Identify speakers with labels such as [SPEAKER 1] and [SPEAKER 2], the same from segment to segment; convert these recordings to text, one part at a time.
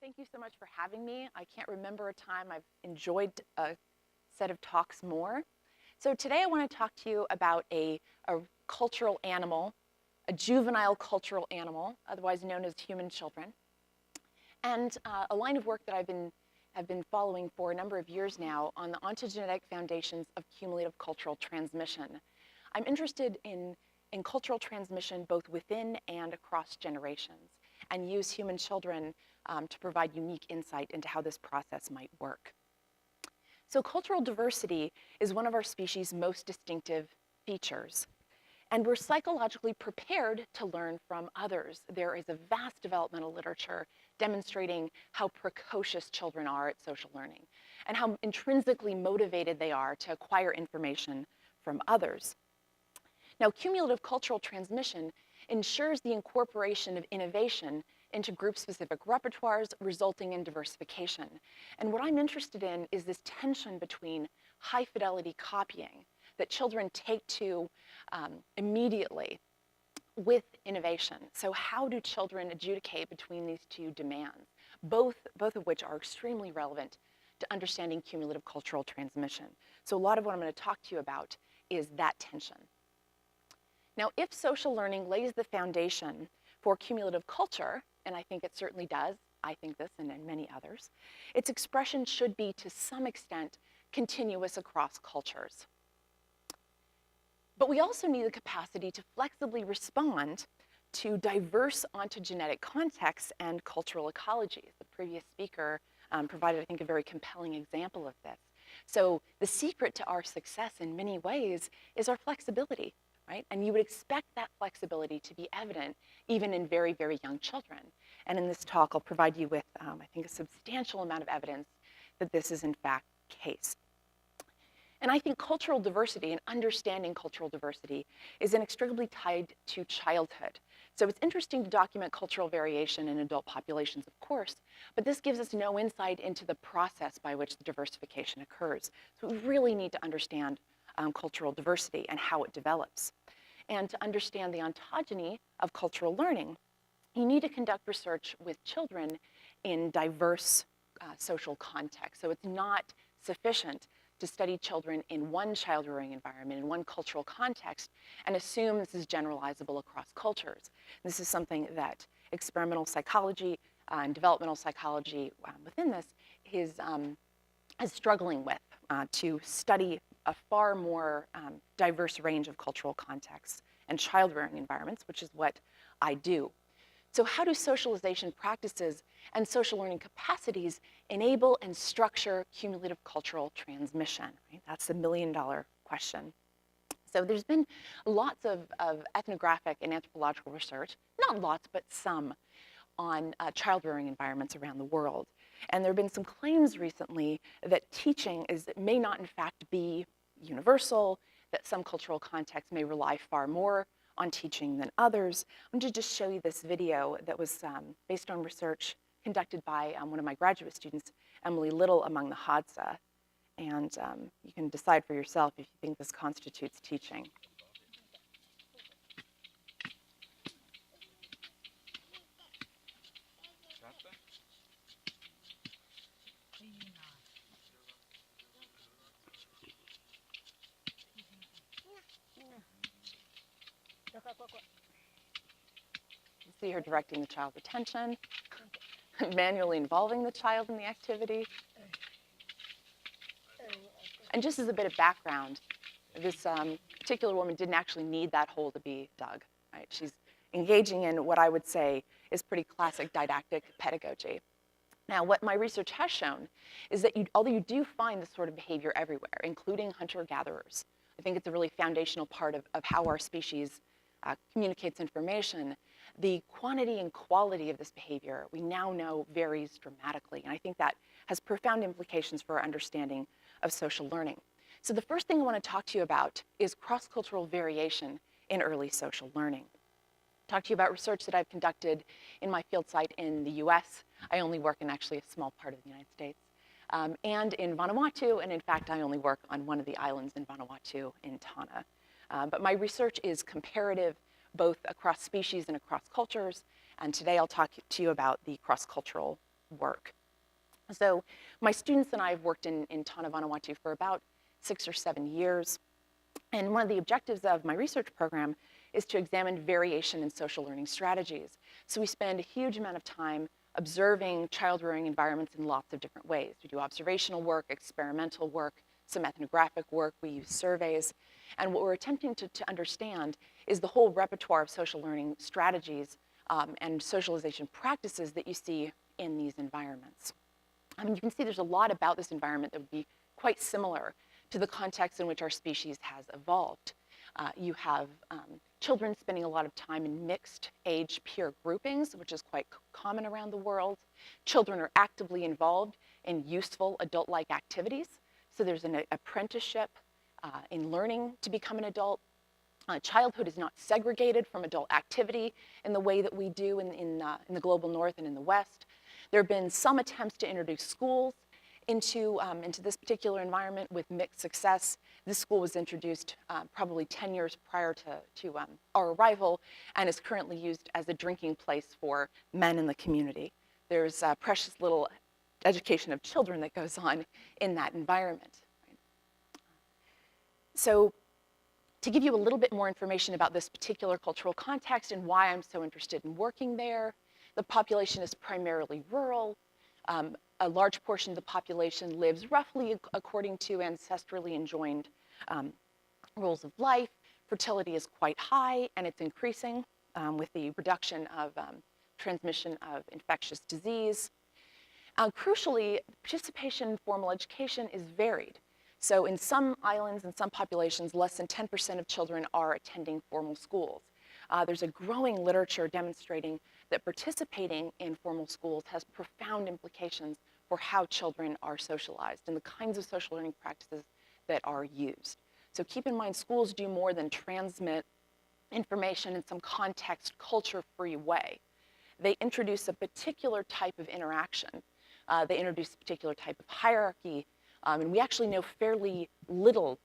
[SPEAKER 1] Thank you so much for having me. I can't remember a time I've enjoyed a set of talks more. So today I want to talk to you about a cultural animal, a juvenile cultural animal, otherwise known as human children, and a line of work that have been following for a number of years now on the ontogenetic foundations of cumulative cultural transmission. I'm interested in cultural transmission both within and across generations, and use human children to provide unique insight into how this process might work. So cultural diversity is one of our species' most distinctive features, and we're psychologically prepared to learn from others. There is a vast developmental literature demonstrating how precocious children are at social learning and how intrinsically motivated they are to acquire information from others. Now, cumulative cultural transmission ensures the incorporation of innovation into group-specific repertoires, resulting in diversification. And what I'm interested in is this tension between high-fidelity copying that children take to immediately with innovation. So how do children adjudicate between these two demands, both of which are extremely relevant to understanding cumulative cultural transmission? So a lot of what I'm going to talk to you about is that tension. Now, if social learning lays the foundation for cumulative culture, and I think it certainly does, I think this and many others, its expression should be to some extent continuous across cultures. But we also need the capacity to flexibly respond to diverse ontogenetic contexts and cultural ecologies. The previous speaker provided, I think, a very compelling example of this. So the secret to our success in many ways is our flexibility. Right? And you would expect that flexibility to be evident even in very, very young children. And in this talk, I'll provide you with, I think, a substantial amount of evidence that this is in fact the case. And I think cultural diversity and understanding cultural diversity is inextricably tied to childhood. So it's interesting to document cultural variation in adult populations, of course, but this gives us no insight into the process by which the diversification occurs. So we really need to understand cultural diversity and how it develops. And to understand the ontogeny of cultural learning, you need to conduct research with children in diverse social contexts. So it's not sufficient to study children in one child-rearing environment, in one cultural context, and assume this is generalizable across cultures. This is something that experimental psychology and developmental psychology within this is struggling with to study a far more diverse range of cultural contexts and child-rearing environments, which is what I do. So how do socialization practices and social learning capacities enable and structure cumulative cultural transmission? Right? That's the million-dollar question. So there's been lots of ethnographic and anthropological research, not lots, but some, on child-rearing environments around the world. And there have been some claims recently that teaching may not in fact be universal, that some cultural contexts may rely far more on teaching than others. I'm going to just show you this video that was based on research conducted by one of my graduate students, Emily Little, among the Hadza. And you can decide for yourself if you think this constitutes teaching. You see her directing the child's attention, manually involving the child in the activity. And just as a bit of background, this particular woman didn't actually need that hole to be dug. Right? She's engaging in what I would say is pretty classic didactic pedagogy. Now, what my research has shown is that although you do find this sort of behavior everywhere, including hunter-gatherers, I think it's a really foundational part of how our species communicates information. The quantity and quality of this behavior we now know varies dramatically, and I think that has profound implications for our understanding of social learning. So the first thing I want to talk to you about is cross-cultural variation in early social learning. Talk to you about research that I've conducted in my field site in the US. I only work in actually a small part of the United States. And in Vanuatu, and in fact, I only work on one of the islands in Vanuatu, in Tana. But my research is comparative, both across species and across cultures, and today I'll talk to you about the cross-cultural work. So my students and I have worked in Tanna, Vanuatu for about 6 or 7 years. And one of the objectives of my research program is to examine variation in social learning strategies. So we spend a huge amount of time observing child rearing environments in lots of different ways. We do observational work, experimental work, some ethnographic work, we use surveys. And what we're attempting to understand is the whole repertoire of social learning strategies and socialization practices that you see in these environments. You can see there's a lot about this environment that would be quite similar to the context in which our species has evolved. You have children spending a lot of time in mixed age peer groupings, which is quite common around the world. Children are actively involved in useful adult-like activities. So there's an apprenticeship in learning to become an adult. Childhood is not segregated from adult activity in the way that we do in the global north and in the west. There have been some attempts to introduce schools into this particular environment with mixed success. This school was introduced probably 10 years prior to our arrival and is currently used as a drinking place for men in the community. There's precious little education of children that goes on in that environment. Right? So to give you a little bit more information about this particular cultural context and why I'm so interested in working there, the population is primarily rural. A large portion of the population lives roughly according to ancestrally enjoined rules of life. Fertility is quite high, and it's increasing with the reduction of transmission of infectious disease. Crucially, participation in formal education is varied. So in some islands and some populations, less than 10% of children are attending formal schools. There's a growing literature demonstrating that participating in formal schools has profound implications for how children are socialized and the kinds of social learning practices that are used. So keep in mind, schools do more than transmit information in some context, culture-free way. They introduce a particular type of interaction. They introduce a particular type of hierarchy, and we actually know fairly little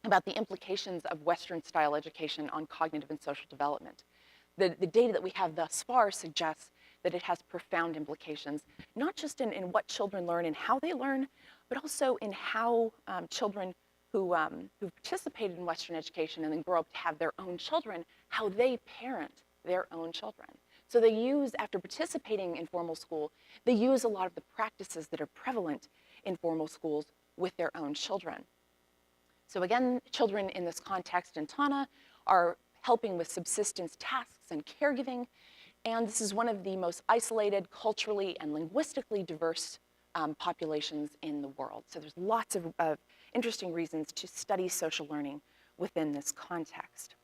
[SPEAKER 1] about the implications of Western-style education on cognitive and social development. The data that we have thus far suggests that it has profound implications, not just in what children learn and how they learn, but also in how children who participated in Western education and then grow up to have their own children, how they parent their own children. So they use, after participating in formal school, they use a lot of the practices that are prevalent in formal schools with their own children. So again, children in this context in Tanna are helping with subsistence tasks and caregiving, and this is one of the most isolated, culturally and linguistically diverse populations in the world. So there's lots of interesting reasons to study social learning within this context.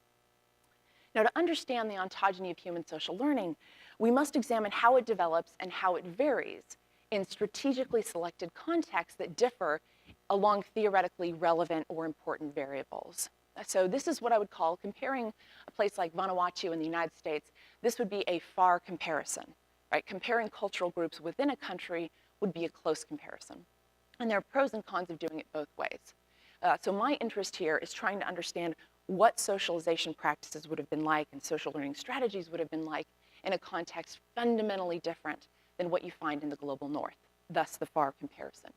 [SPEAKER 1] Now, to understand the ontogeny of human social learning, we must examine how it develops and how it varies in strategically selected contexts that differ along theoretically relevant or important variables. So this is what I would call, comparing a place like Vanuatu in the United States, this would be a far comparison, right? Comparing cultural groups within a country would be a close comparison. And there are pros and cons of doing it both ways. So my interest here is trying to understand what socialization practices would have been like and social learning strategies would have been like in a context fundamentally different than what you find in the global north, thus the far comparison.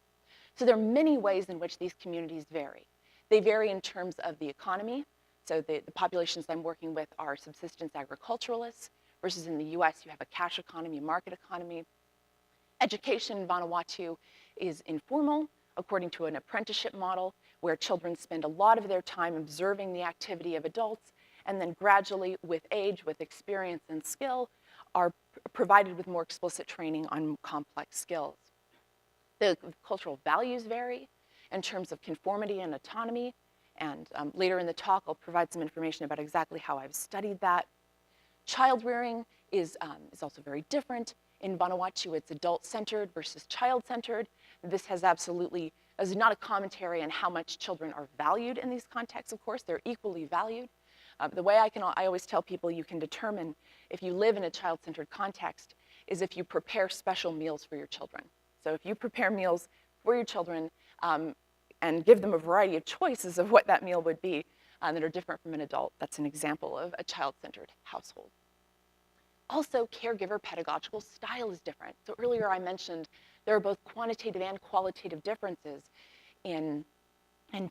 [SPEAKER 1] So there are many ways in which these communities vary. They vary in terms of the economy. So the populations I'm working with are subsistence agriculturalists, versus in the US, you have a cash economy, a market economy. Education in Vanuatu is informal, according to an apprenticeship model, where children spend a lot of their time observing the activity of adults, and then gradually, with age, with experience and skill, are provided with more explicit training on complex skills. The cultural values vary in terms of conformity and autonomy, and later in the talk, I'll provide some information about exactly how I've studied that. Child rearing is also very different. In Vanuatu, it's adult-centered versus child-centered. This has absolutely, this is not a commentary on how much children are valued in these contexts, of course, they're equally valued. The way I always tell people you can determine if you live in a child-centered context is if you prepare special meals for your children. So if you prepare meals for your children and give them a variety of choices of what that meal would be that are different from an adult, that's an example of a child-centered household. Also, caregiver pedagogical style is different. So earlier I mentioned there are both quantitative and qualitative differences in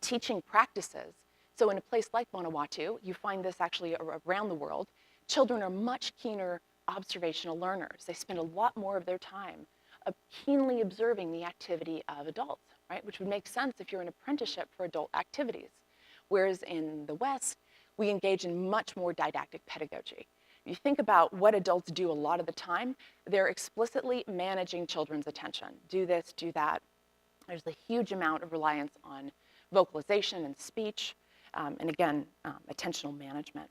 [SPEAKER 1] teaching practices. So in a place like Vanuatu, you find this actually around the world. Children are much keener observational learners. They spend a lot more of their time keenly observing the activity of adults, right? Which would make sense if you're in apprenticeship for adult activities. Whereas in the West, we engage in much more didactic pedagogy. If you think about what adults do a lot of the time, they're explicitly managing children's attention. Do this, do that. There's a huge amount of reliance on vocalization and speech, and again, attentional management.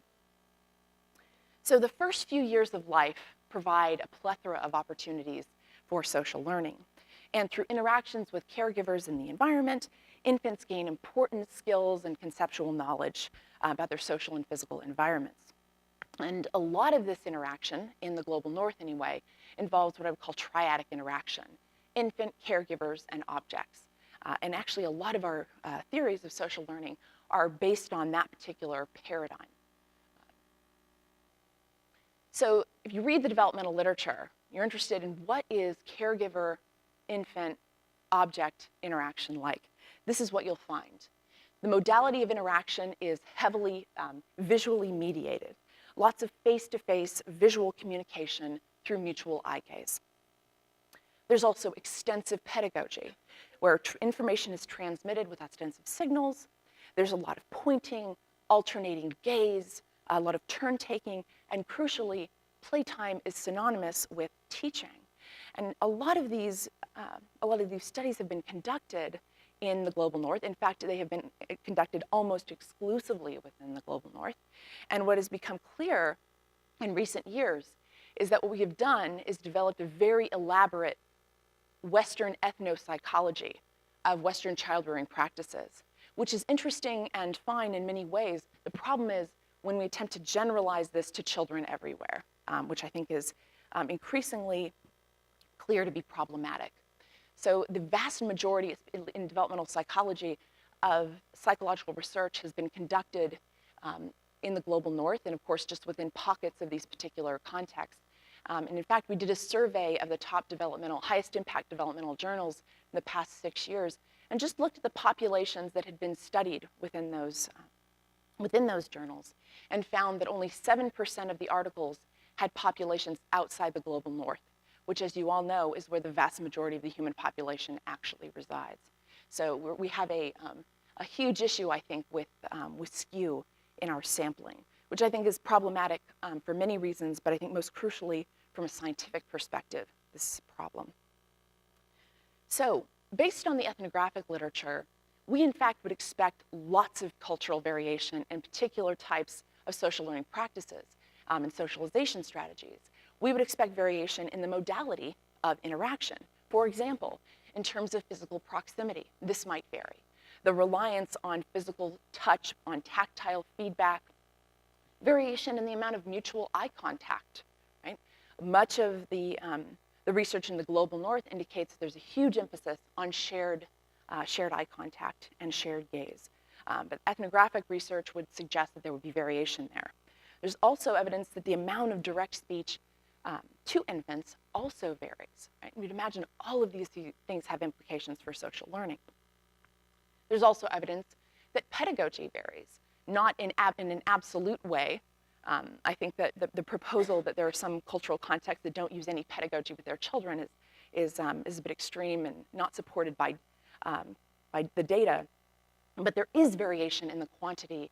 [SPEAKER 1] So the first few years of life provide a plethora of opportunities for social learning. And through interactions with caregivers in the environment, infants gain important skills and conceptual knowledge about their social and physical environments. And a lot of this interaction, in the global north anyway, involves what I would call triadic interaction: infant, caregivers, and objects. And actually a lot of our theories of social learning are based on that particular paradigm. So if you read the developmental literature, you're interested in what is caregiver, infant, object interaction like. This is what you'll find. The modality of interaction is heavily visually mediated. Lots of face-to-face visual communication through mutual eye gaze. There's also extensive pedagogy, where information is transmitted with ostensive signals. There's a lot of pointing, alternating gaze, a lot of turn-taking, and crucially, playtime is synonymous with teaching. And a lot of these studies have been conducted in the global north. In fact, they have been conducted almost exclusively within the global north. And what has become clear in recent years is that what we have done is developed a very elaborate Western ethnopsychology of Western child-rearing practices, which is interesting and fine in many ways. The problem is when we attempt to generalize this to children everywhere, which I think is increasingly clear to be problematic. So the vast majority in developmental psychology of psychological research has been conducted in the global north, and of course just within pockets of these particular contexts. And in fact, we did a survey of the top highest impact developmental journals in the past 6 years, and just looked at the populations that had been studied within those journals, and found that only 7% of the articles had populations outside the global north, which, as you all know, is where the vast majority of the human population actually resides. So we have a huge issue, I think, with skew in our sampling, which I think is problematic for many reasons, but I think most crucially from a scientific perspective, this is a problem. So based on the ethnographic literature, we in fact would expect lots of cultural variation in particular types of social learning practices and socialization strategies. We would expect variation in the modality of interaction. For example, in terms of physical proximity, this might vary. The reliance on physical touch, on tactile feedback, variation in the amount of mutual eye contact, right? Much of the research in the global north indicates that there's a huge emphasis on shared eye contact and shared gaze. But ethnographic research would suggest that there would be variation there. There's also evidence that the amount of direct speech to infants also varies, right? We'd imagine all of these things have implications for social learning. There's also evidence that pedagogy varies, not in an absolute way. I think that the proposal that there are some cultural contexts that don't use any pedagogy with their children is a bit extreme and not supported by the data. But there is variation in the quantity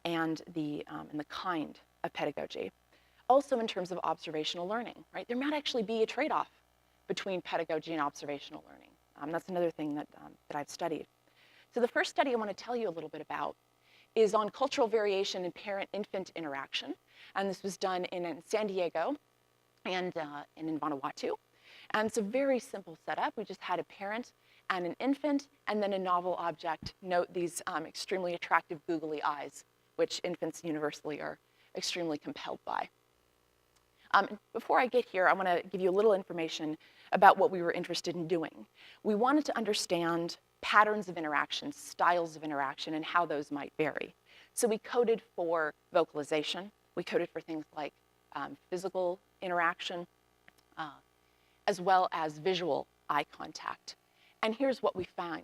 [SPEAKER 1] and the kind of pedagogy. Also in terms of observational learning, right? There might actually be a trade-off between pedagogy and observational learning. That's another thing that I've studied. So the first study I want to tell you a little bit about is on cultural variation in parent-infant interaction. And this was done in San Diego and in Vanuatu. And it's a very simple setup. We just had a parent and an infant, and then a novel object. Note these extremely attractive googly eyes, which infants universally are extremely compelled by. Before I get here, I want to give you a little information about what we were interested in doing. We wanted to understand patterns of interaction, styles of interaction, and how those might vary. So we coded for vocalization. We coded for things like physical interaction, as well as visual eye contact. And here's what we find.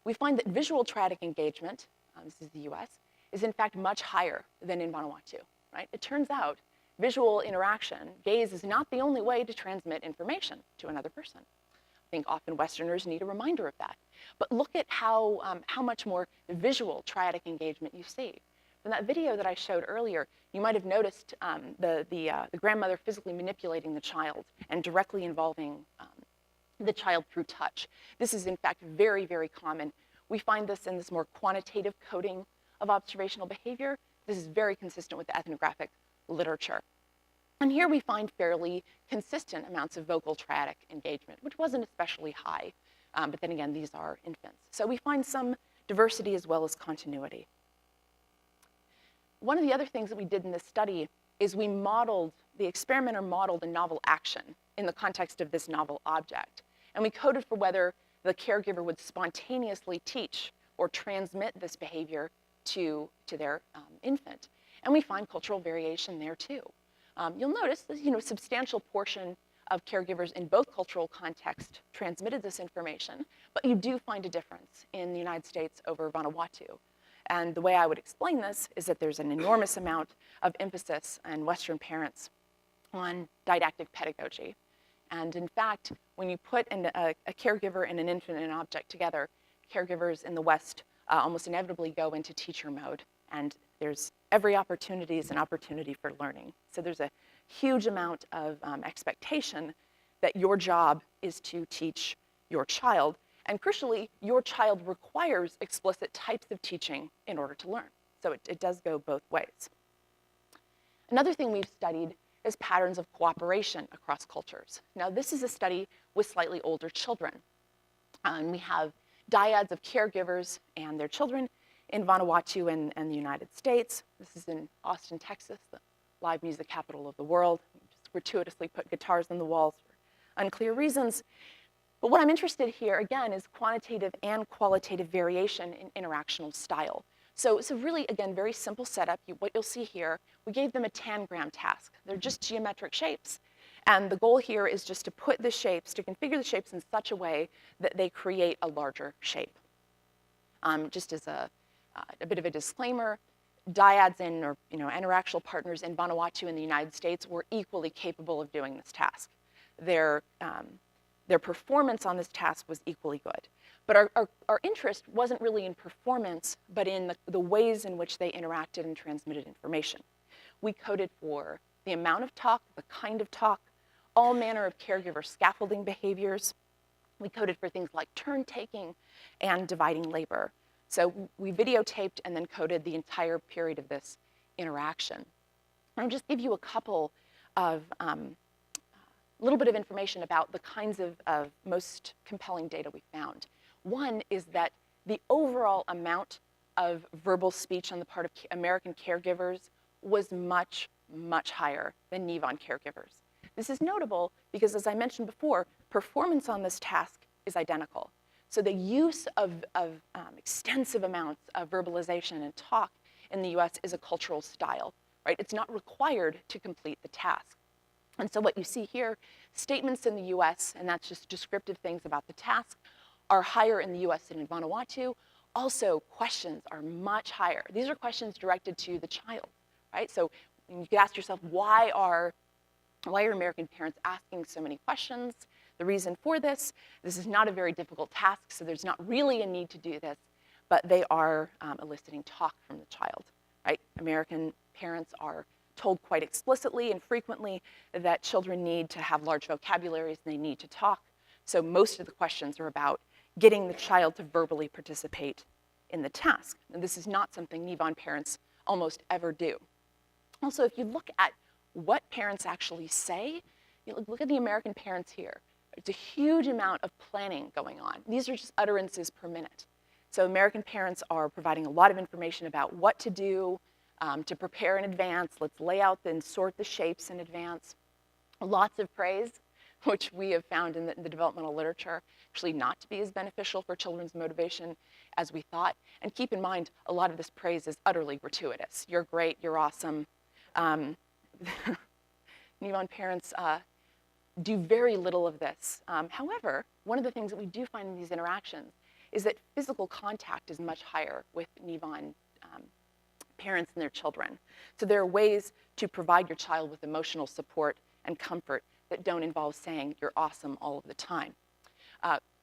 [SPEAKER 1] We find that visual triadic engagement, this is the US, is in fact much higher than in Vanuatu, right? It turns out visual interaction, gaze, is not the only way to transmit information to another person. I think often Westerners need a reminder of that. But look at how much more visual triadic engagement you see. In that video that I showed earlier, you might have noticed the grandmother physically manipulating the child and directly involving the child through touch. This is in fact very, very common. We find this in this more quantitative coding of observational behavior. This is very consistent with the ethnographic literature. And here we find fairly consistent amounts of vocal triadic engagement, which wasn't especially high, but then again, these are infants. So we find some diversity as well as continuity. One of the other things that we did in this study is the experimenter modeled a novel action in the context of this novel object. And we coded for whether the caregiver would spontaneously teach or transmit this behavior to their infant. And we find cultural variation there too. You'll notice that, a substantial portion of caregivers in both cultural contexts transmitted this information, but you do find a difference in the United States over Vanuatu. And the way I would explain this is that there's an enormous amount of emphasis in Western parents on didactic pedagogy. And in fact, when you put a caregiver and an infant and an object together, caregivers in the West almost inevitably go into teacher mode. And there's every opportunity is an opportunity for learning. So there's a huge amount of expectation that your job is to teach your child. And crucially, your child requires explicit types of teaching in order to learn. So it does go both ways. Another thing we've studied is patterns of cooperation across cultures. Now, this is a study with slightly older children. And we have dyads of caregivers and their children in Vanuatu and the United States. This is in Austin, Texas, the live music capital of the world. We just gratuitously put guitars on the walls for unclear reasons. But what I'm interested here, again, is quantitative and qualitative variation in interactional style. So it's a really, again, very simple setup. What you'll see here, we gave them a tangram task. They're just geometric shapes. And the goal here is just to put the shapes, to configure the shapes in such a way that they create a larger shape. Just as a bit of a disclaimer, dyads or interactional partners in Vanuatu and the United States were equally capable of doing this task. Their performance on this task was equally good. But our interest wasn't really in performance, but in the ways in which they interacted and transmitted information. We coded for the amount of talk, the kind of talk, all manner of caregiver scaffolding behaviors. We coded for things like turn taking and dividing labor. So we videotaped and then coded the entire period of this interaction. I'll just give you a couple of little bit of information about the kinds of most compelling data we found. One is that the overall amount of verbal speech on the part of American caregivers was much, much higher than Nivon caregivers. This is notable because, as I mentioned before, performance on this task is identical. So the use of extensive amounts of verbalization and talk in the US is a cultural style, right? It's not required to complete the task. And so what you see here, statements in the US, and that's just descriptive things about the task, are higher in the US than in Vanuatu. Also, questions are much higher. These are questions directed to the child, right? So you could ask yourself, why are American parents asking so many questions? The reason for this is not a very difficult task, so there's not really a need to do this, but they are eliciting talk from the child, right? American parents are told quite explicitly and frequently that children need to have large vocabularies and they need to talk. So most of the questions are about getting the child to verbally participate in the task. And this is not something Nivon parents almost ever do. Also, if you look at what parents actually say, look at the American parents here. It's a huge amount of planning going on. These are just utterances per minute. So American parents are providing a lot of information about what to do, to prepare in advance. Let's lay out and sort the shapes in advance. Lots of praise, which we have found in the developmental literature, actually not to be as beneficial for children's motivation as we thought. And keep in mind, a lot of this praise is utterly gratuitous. You're great, you're awesome. Nivon parents do very little of this. However, one of the things that we do find in these interactions is that physical contact is much higher with Nivon parents and their children. So there are ways to provide your child with emotional support and comfort that don't involve saying you're awesome all of the time.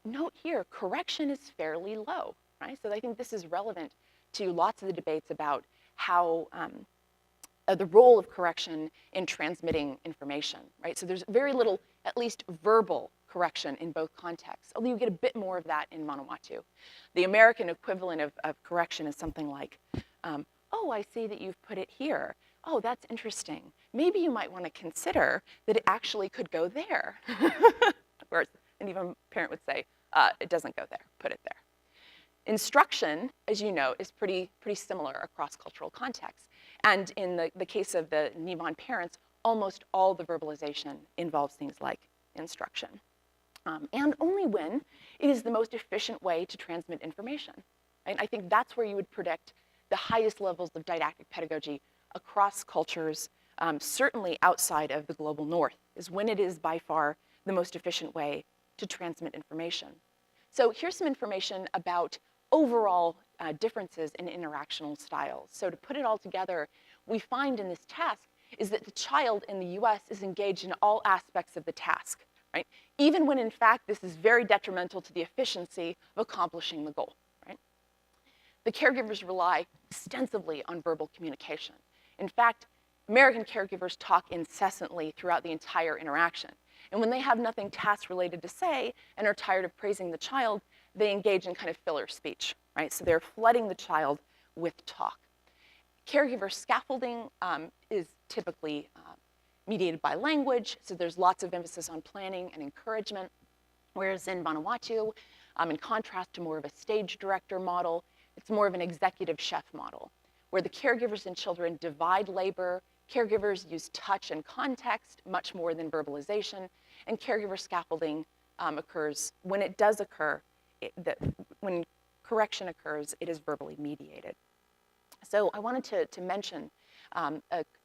[SPEAKER 1] Note here, correction is fairly low, right? So I think this is relevant to lots of the debates about how the role of correction in transmitting information, right? So there's very little, at least verbal correction in both contexts, although you get a bit more of that in Vanuatu. The American equivalent of correction is something like, oh, I see that you've put it here. Oh, that's interesting. Maybe you might want to consider that it actually could go there. Whereas an even parent would say, it doesn't go there, put it there. Instruction, as you know, is pretty similar across cultural contexts. And in the case of the Nivon parents, almost all the verbalization involves things like instruction. And only when it is the most efficient way to transmit information. And I think that's where you would predict the highest levels of didactic pedagogy across cultures, certainly outside of the global north, is when it is by far the most efficient way to transmit information. So here's some information about overall differences in interactional styles. So to put it all together, we find in this task is that the child in the US is engaged in all aspects of the task, right? Even when in fact this is very detrimental to the efficiency of accomplishing the goal, right? The caregivers rely extensively on verbal communication. In fact, American caregivers talk incessantly throughout the entire interaction. And when they have nothing task-related to say and are tired of praising the child, they engage in kind of filler speech, right? So they're flooding the child with talk. Caregiver scaffolding is typically mediated by language, so there's lots of emphasis on planning and encouragement, whereas in Vanuatu, in contrast to more of a stage director model, it's more of an executive chef model, where the caregivers and children divide labor. Caregivers use touch and context much more than verbalization, and caregiver scaffolding occurs. When it does occur, when correction occurs, it is verbally mediated. So I wanted to mention a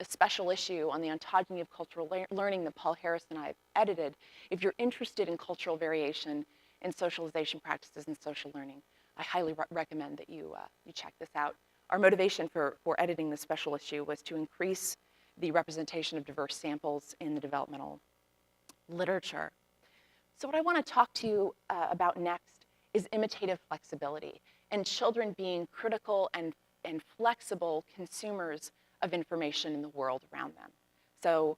[SPEAKER 1] special issue on the ontogeny of cultural learning that Paul Harris and I have edited. If you're interested in cultural variation in socialization practices and social learning, I highly recommend that you check this out. Our motivation for editing this special issue was to increase the representation of diverse samples in the developmental literature. So what I want to talk to you about next is imitative flexibility and children being critical and flexible consumers of information in the world around them. So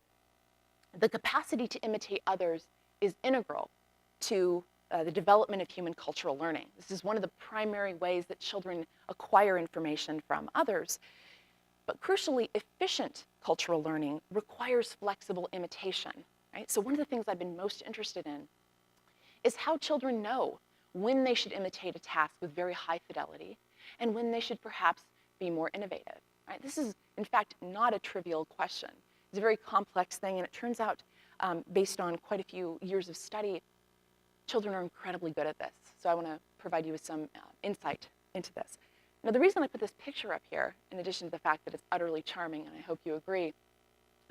[SPEAKER 1] the capacity to imitate others is integral to the development of human cultural learning. This is one of the primary ways that children acquire information from others. But crucially, efficient cultural learning requires flexible imitation, right? So one of the things I've been most interested in is how children know when they should imitate a task with very high fidelity and when they should perhaps be more innovative, right? This is, in fact, not a trivial question. It's a very complex thing, and it turns out, based on quite a few years of study, children are incredibly good at this. So I want to provide you with some insight into this. Now, the reason I put this picture up here, in addition to the fact that it's utterly charming, and I hope you agree,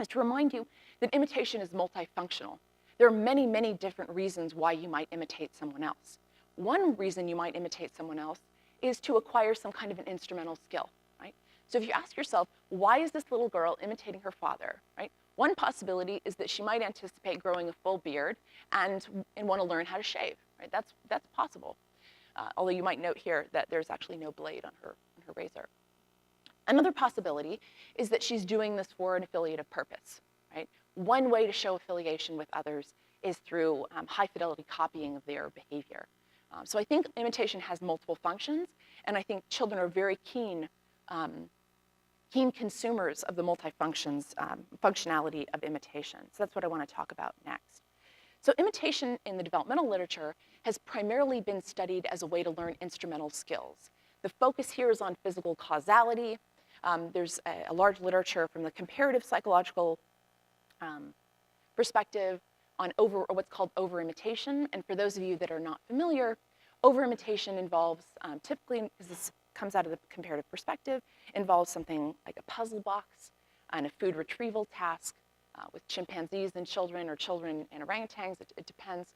[SPEAKER 1] is to remind you that imitation is multifunctional. There are many, many different reasons why you might imitate someone else. One reason you might imitate someone else is to acquire some kind of an instrumental skill, right? So if you ask yourself, why is this little girl imitating her father, right? One possibility is that she might anticipate growing a full beard and want to learn how to shave, right? That's possible. Although you might note here that there's actually no blade on her razor. Another possibility is that she's doing this for an affiliative purpose, right? One way to show affiliation with others is through high fidelity copying of their behavior. So I think imitation has multiple functions, and I think children are very keen consumers of the functionality of imitation. So that's what I want to talk about next. So imitation in the developmental literature has primarily been studied as a way to learn instrumental skills. The focus here is on physical causality. There's a large literature from the comparative psychological perspective on what's called over-imitation. And for those of you that are not familiar, over-imitation involves, typically, because this comes out of the comparative perspective, involves something like a puzzle box and a food retrieval task, with chimpanzees and children, or children and orangutans. It depends.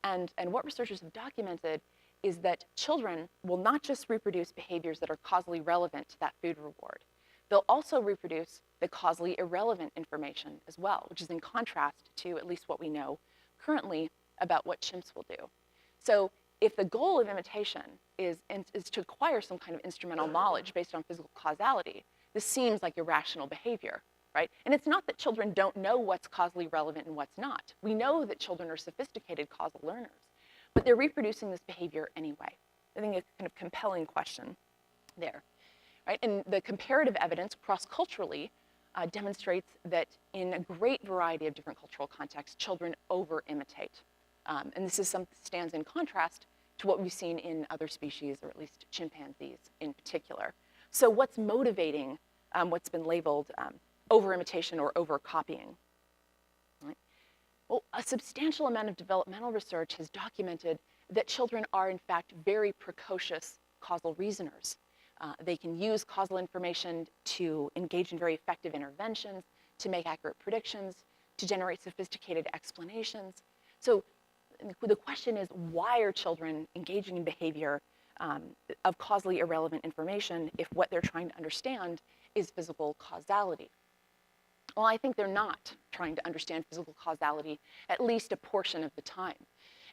[SPEAKER 1] And what researchers have documented is that children will not just reproduce behaviors that are causally relevant to that food reward. They'll also reproduce the causally irrelevant information as well, which is in contrast to at least what we know currently about what chimps will do. So if the goal of imitation is to acquire some kind of instrumental knowledge based on physical causality, this seems like irrational behavior, right? And it's not that children don't know what's causally relevant and what's not. We know that children are sophisticated causal learners, but they're reproducing this behavior anyway. I think it's a kind of compelling question there, right? And the comparative evidence cross-culturally demonstrates that in a great variety of different cultural contexts, children over-imitate. And this stands in contrast to what we've seen in other species, or at least chimpanzees in particular. So what's motivating what's been labeled over-imitation or over-copying? Right? Well, a substantial amount of developmental research has documented that children are, in fact, very precocious causal reasoners. They can use causal information to engage in very effective interventions, to make accurate predictions, to generate sophisticated explanations. So the question is, why are children engaging in behavior of causally irrelevant information if what they're trying to understand is physical causality? Well, I think they're not trying to understand physical causality at least a portion of the time.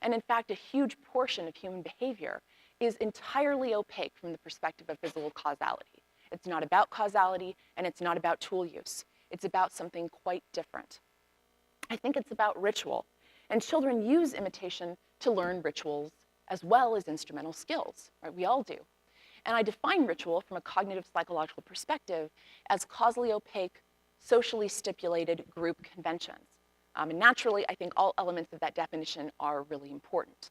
[SPEAKER 1] And in fact, a huge portion of human behavior is entirely opaque from the perspective of physical causality. It's not about causality, and it's not about tool use. It's about something quite different. I think it's about ritual. And children use imitation to learn rituals as well as instrumental skills, right? We all do. And I define ritual from a cognitive psychological perspective as causally opaque, socially stipulated group conventions. And naturally, I think all elements of that definition are really important.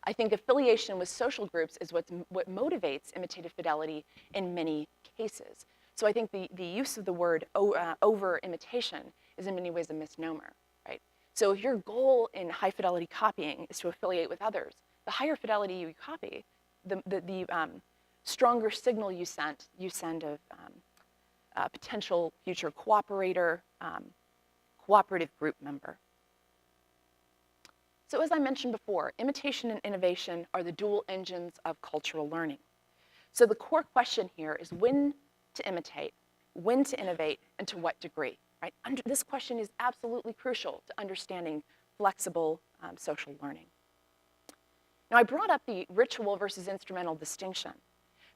[SPEAKER 1] I think affiliation with social groups is what motivates imitative fidelity in many cases. So I think the use of the word over-imitation is in many ways a misnomer, right? So if your goal in high fidelity copying is to affiliate with others, the higher fidelity you copy, the stronger signal you send of potential future cooperator, cooperative group member. So as I mentioned before, imitation and innovation are the dual engines of cultural learning. So the core question here is when to imitate, when to innovate, and to what degree, right? This question is absolutely crucial to understanding flexible social learning. Now, I brought up the ritual versus instrumental distinction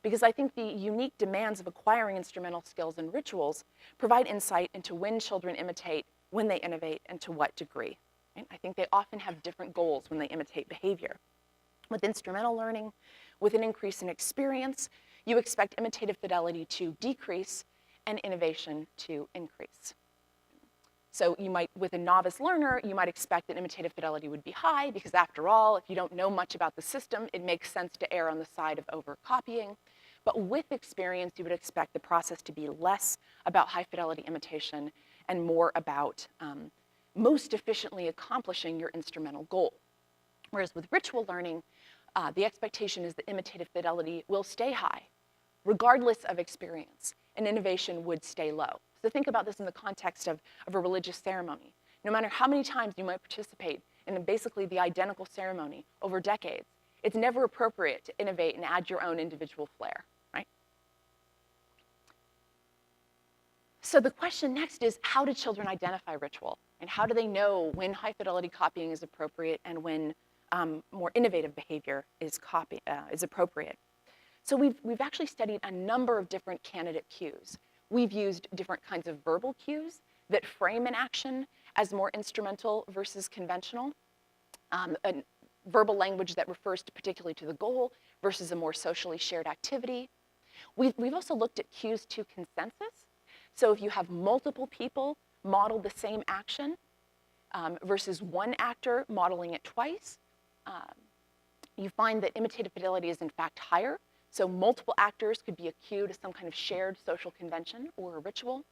[SPEAKER 1] because I think the unique demands of acquiring instrumental skills and rituals provide insight into when children imitate, when they innovate, and to what degree. Right? I think they often have different goals when they imitate behavior. With instrumental learning, with an increase in experience, you expect imitative fidelity to decrease and innovation to increase. So you might, with a novice learner, you might expect that imitative fidelity would be high because after all, if you don't know much about the system, it makes sense to err on the side of over-copying. But with experience, you would expect the process to be less about high fidelity imitation and more about most efficiently accomplishing your instrumental goal. Whereas with ritual learning, the expectation is that imitative fidelity will stay high, regardless of experience, and innovation would stay low. So think about this in the context of a religious ceremony. No matter how many times you might participate in basically the identical ceremony over decades, it's never appropriate to innovate and add your own individual flair, right? So the question next is, how do children identify ritual? And how do they know when high fidelity copying is appropriate and when more innovative behavior is appropriate? So we've actually studied a number of different candidate cues. We've used different kinds of verbal cues that frame an action as more instrumental versus conventional. A verbal language that refers particularly to the goal versus a more socially shared activity. We've also looked at cues to consensus. So if you have multiple people model the same action versus one actor modeling it twice, you find that imitative fidelity is in fact higher. So multiple actors could be a cue to some kind of shared social convention or a ritual.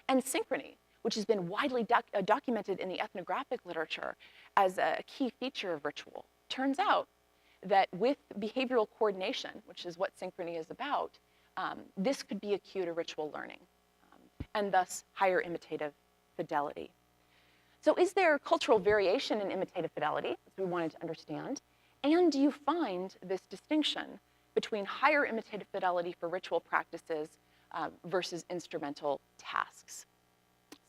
[SPEAKER 1] And synchrony, which has been widely documented in the ethnographic literature as a key feature of ritual. Turns out that with behavioral coordination, which is what synchrony is about, this could be a cue to ritual learning, and thus higher imitative fidelity. So is there cultural variation in imitative fidelity, as we wanted to understand? And do you find this distinction between higher imitative fidelity for ritual practices versus instrumental tasks?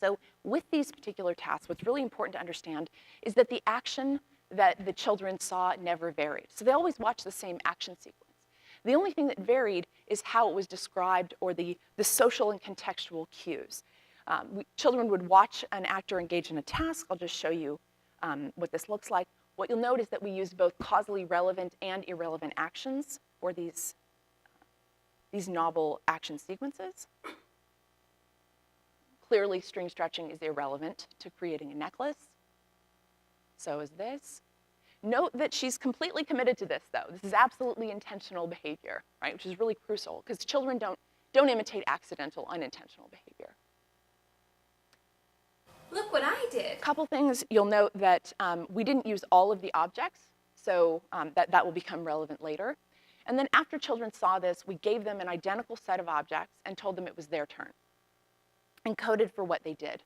[SPEAKER 1] So with these particular tasks, what's really important to understand is that the action that the children saw never varied. So they always watched the same action sequence. The only thing that varied is how it was described or the social and contextual cues. Children would watch an actor engage in a task. I'll just show you what this looks like. What you'll note is that we use both causally relevant and irrelevant actions for these novel action sequences. Clearly, string stretching is irrelevant to creating a necklace. So is this. Note that she's completely committed to this, though. This is absolutely intentional behavior, right? Which is really crucial, because children don't imitate accidental, unintentional behavior.
[SPEAKER 2] Look what I did.
[SPEAKER 1] A couple things you'll note that we didn't use all of the objects, so that will become relevant later. And then after children saw this, we gave them an identical set of objects and told them it was their turn, and coded for what they did.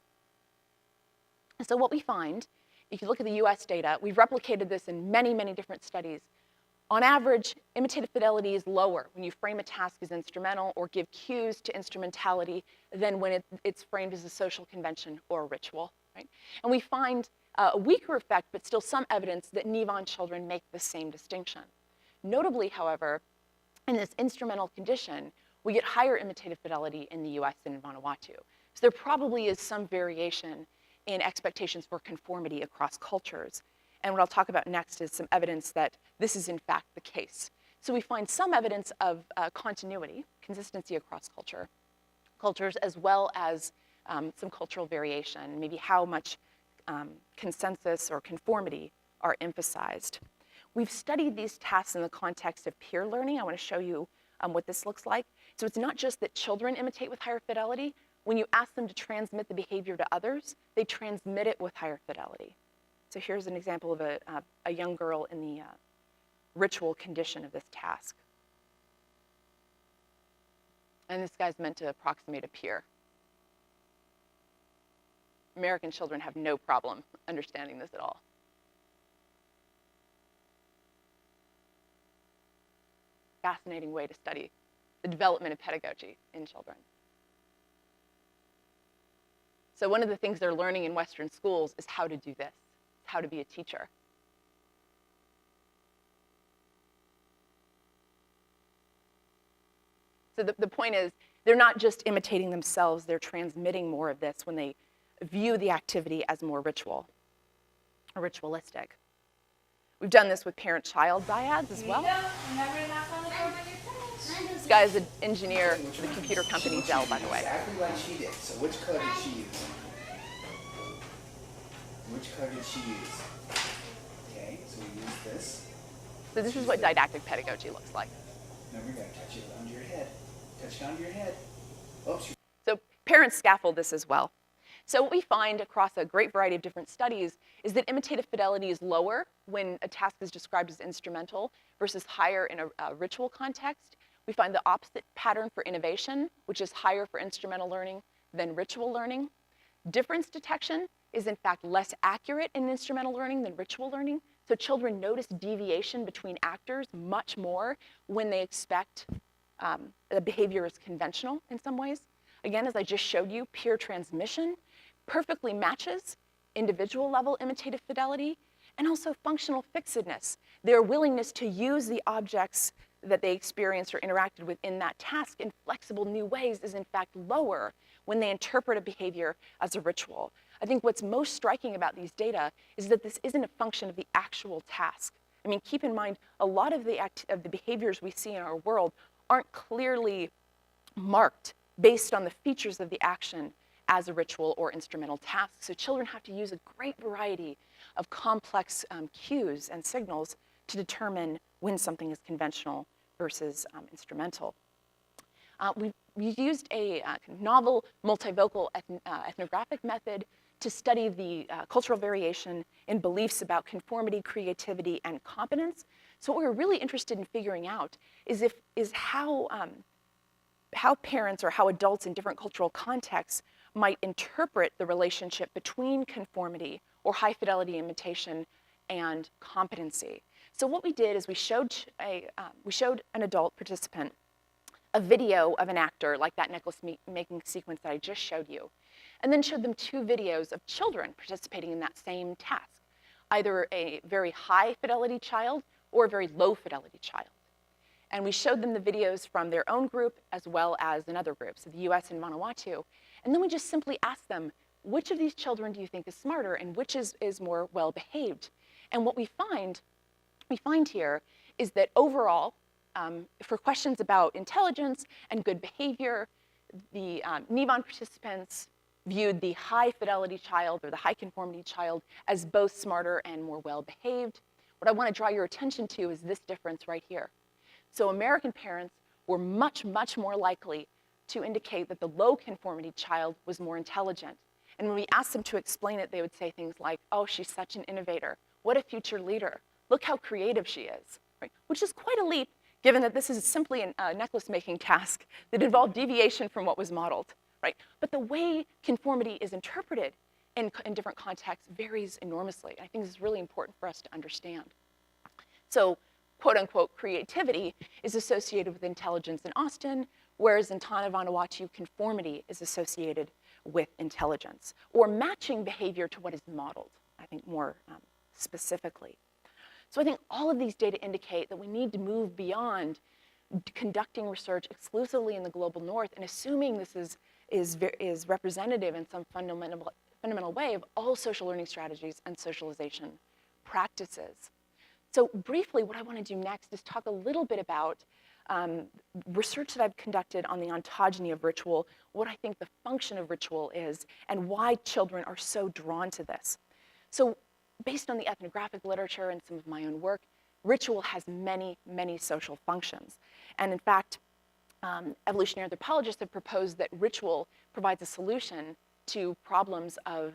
[SPEAKER 1] So what we find, if you look at the US data, we've replicated this in many, many different studies. On average, imitative fidelity is lower when you frame a task as instrumental or give cues to instrumentality than when it's framed as a social convention or a ritual, right? And we find a weaker effect, but still some evidence that Nivon children make the same distinction. Notably, however, in this instrumental condition, we get higher imitative fidelity in the US than in Vanuatu. So there probably is some variation in expectations for conformity across cultures. And what I'll talk about next is some evidence that this is in fact the case. So we find some evidence of continuity, consistency across cultures, as well as some cultural variation, maybe how much consensus or conformity are emphasized. We've studied these tasks in the context of peer learning. I want to show you what this looks like. So it's not just that children imitate with higher fidelity. When you ask them to transmit the behavior to others, they transmit it with higher fidelity. So here's an example of a young girl in the ritual condition of this task. And this guy's meant to approximate a peer. American children have no problem understanding this at all. Fascinating way to study the development of pedagogy in children. So one of the things they're learning in Western schools is how to do this, how to be a teacher. So the point is, they're not just imitating themselves, they're transmitting more of this when they view the activity as more ritual or ritualistic. We've done this with parent-child dyads as well. This guy is an engineer for the computer company Dell, by the way.
[SPEAKER 3] Exactly like she did. So which code did she use? Which code did she use? Okay, so we use this.
[SPEAKER 1] So this is what didactic pedagogy looks like.
[SPEAKER 3] Remember, you gotta touch it under your head. Touch it under your head. Oops.
[SPEAKER 1] So parents scaffold this as well. So what we find across a great variety of different studies is that imitative fidelity is lower when a task is described as instrumental versus higher in a ritual context. We find the opposite pattern for innovation, which is higher for instrumental learning than ritual learning. Difference detection is in fact less accurate in instrumental learning than ritual learning. So children notice deviation between actors much more when they expect the behavior is conventional in some ways. Again, as I just showed you, peer transmission perfectly matches individual level imitative fidelity and also functional fixedness. Their willingness to use the objects that they experienced or interacted with in that task in flexible new ways is in fact lower when they interpret a behavior as a ritual. I think what's most striking about these data is that this isn't a function of the actual task. I mean, keep in mind, a lot of the behaviors we see in our world aren't clearly marked based on the features of the action as a ritual or instrumental task. So children have to use a great variety of complex cues and signals to determine when something is conventional versus instrumental. We used a novel multivocal ethnographic method to study the cultural variation in beliefs about conformity, creativity, and competence. So what we're really interested in figuring out is how parents or how adults in different cultural contexts might interpret the relationship between conformity or high fidelity imitation and competency. So what we did is we showed an adult participant a video of an actor like that necklace making sequence that I just showed you, and then showed them 2 videos of children participating in that same task, either a very high fidelity child or a very low fidelity child. And we showed them the videos from their own group as well as another group, so the US and Vanuatu. And then we just simply asked them, which of these children do you think is smarter and which is more well-behaved? And what we find here is that overall, for questions about intelligence and good behavior, the Nivon participants viewed the high fidelity child or the high conformity child as both smarter and more well-behaved. What I want to draw your attention to is this difference right here. So American parents were much, much more likely to indicate that the low conformity child was more intelligent. And when we asked them to explain it, they would say things like, oh, she's such an innovator. What a future leader. Look how creative she is, right? Which is quite a leap, given that this is simply a necklace-making task that involved deviation from what was modeled, right? But the way conformity is interpreted in different contexts varies enormously. I think this is really important for us to understand. So, quote unquote, creativity is associated with intelligence in Austin, whereas in Tanna Vanuatu, conformity is associated with intelligence, or matching behavior to what is modeled, I think more specifically. So I think all of these data indicate that we need to move beyond conducting research exclusively in the global north and assuming this is representative in some fundamental way of all social learning strategies and socialization practices. So briefly, what I want to do next is talk a little bit about research that I've conducted on the ontogeny of ritual, what I think the function of ritual is, and why children are so drawn to this. So based on the ethnographic literature and some of my own work, ritual has many, many social functions. And in fact, evolutionary anthropologists have proposed that ritual provides a solution to problems of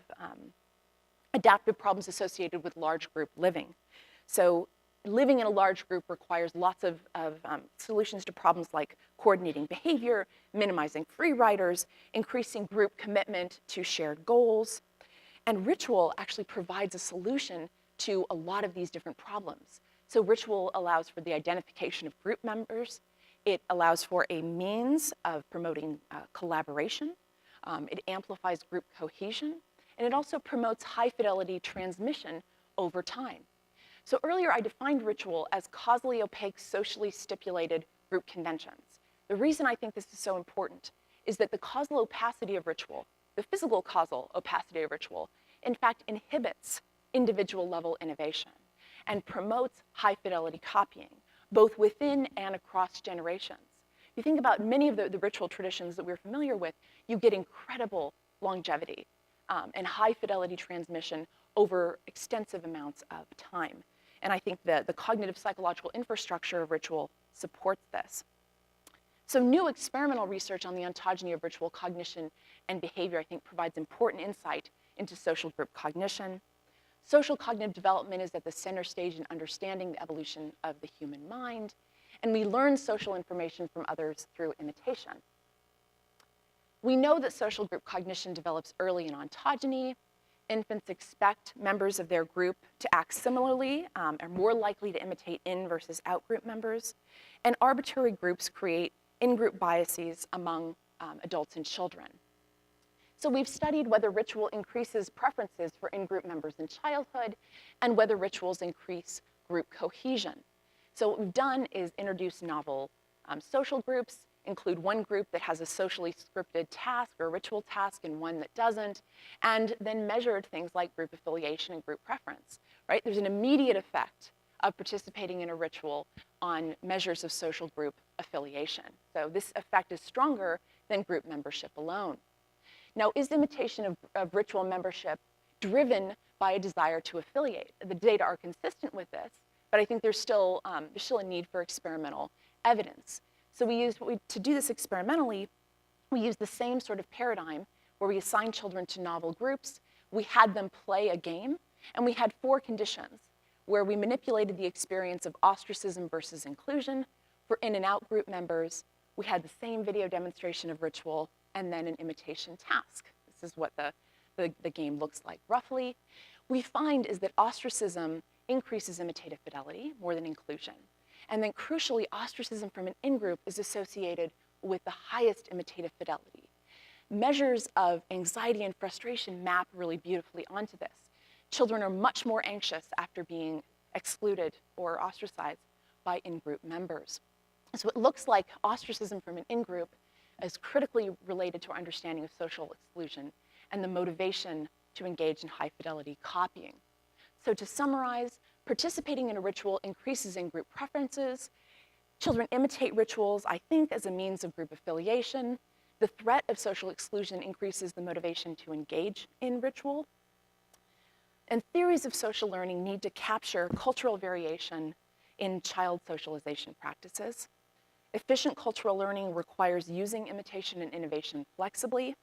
[SPEAKER 1] adaptive problems associated with large group living. So living in a large group requires lots of solutions to problems like coordinating behavior, minimizing free riders, increasing group commitment to shared goals. And ritual actually provides a solution to a lot of these different problems. So ritual allows for the identification of group members. It allows for a means of promoting collaboration. It amplifies group cohesion. And it also promotes high fidelity transmission over time. So earlier I defined ritual as causally opaque, socially stipulated group conventions. The reason I think this is so important is that the causal opacity of ritual, the physical causal opacity of ritual, in fact inhibits individual level innovation and promotes high fidelity copying, both within and across generations. You think about many of the ritual traditions that we're familiar with, you get incredible longevity and high fidelity transmission over extensive amounts of time. And I think that the cognitive psychological infrastructure of ritual supports this. So new experimental research on the ontogeny of ritual cognition and behavior, I think, provides important insight into social group cognition. Social cognitive development is at the center stage in understanding the evolution of the human mind, and we learn social information from others through imitation. We know that social group cognition develops early in ontogeny. Infants expect members of their group to act similarly, are more likely to imitate in versus out group members, and arbitrary groups create in-group biases among adults and children. So we've studied whether ritual increases preferences for in-group members in childhood and whether rituals increase group cohesion. So what we've done is introduce novel social groups, include one group that has a socially scripted task or ritual task and one that doesn't, and then measured things like group affiliation and group preference, right? There's an immediate effect of participating in a ritual on measures of social group affiliation. So this effect is stronger than group membership alone. Now, is imitation of ritual membership driven by a desire to affiliate? The data are consistent with this, but I think there's still a need for experimental evidence. So to do this experimentally, we used the same sort of paradigm where we assigned children to novel groups, we had them play a game, and we had 4 conditions where we manipulated the experience of ostracism versus inclusion. For in and out group members, we had the same video demonstration of ritual and then an imitation task. This is what the game looks like roughly. We find is that ostracism increases imitative fidelity more than inclusion. And then crucially, ostracism from an in-group is associated with the highest imitative fidelity. Measures of anxiety and frustration map really beautifully onto this. Children are much more anxious after being excluded or ostracized by in-group members. So it looks like ostracism from an in-group is critically related to our understanding of social exclusion and the motivation to engage in high-fidelity copying. So to summarize, participating in a ritual increases in-group preferences. Children imitate rituals, I think, as a means of group affiliation. The threat of social exclusion increases the motivation to engage in ritual. And theories of social learning need to capture cultural variation in child socialization practices. Efficient cultural learning requires using imitation and innovation flexibly,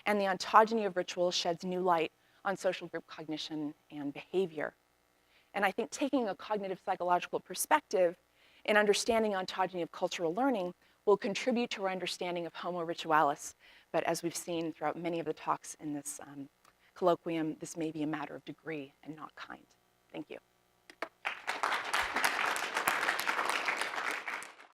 [SPEAKER 1] and the ontogeny of rituals sheds new light on social group cognition and behavior. And I think taking a cognitive psychological perspective in understanding ontogeny of cultural learning will contribute to our understanding of Homo ritualis. But as we've seen throughout many of the talks in this colloquium, this may be a matter of degree and not kind. Thank you.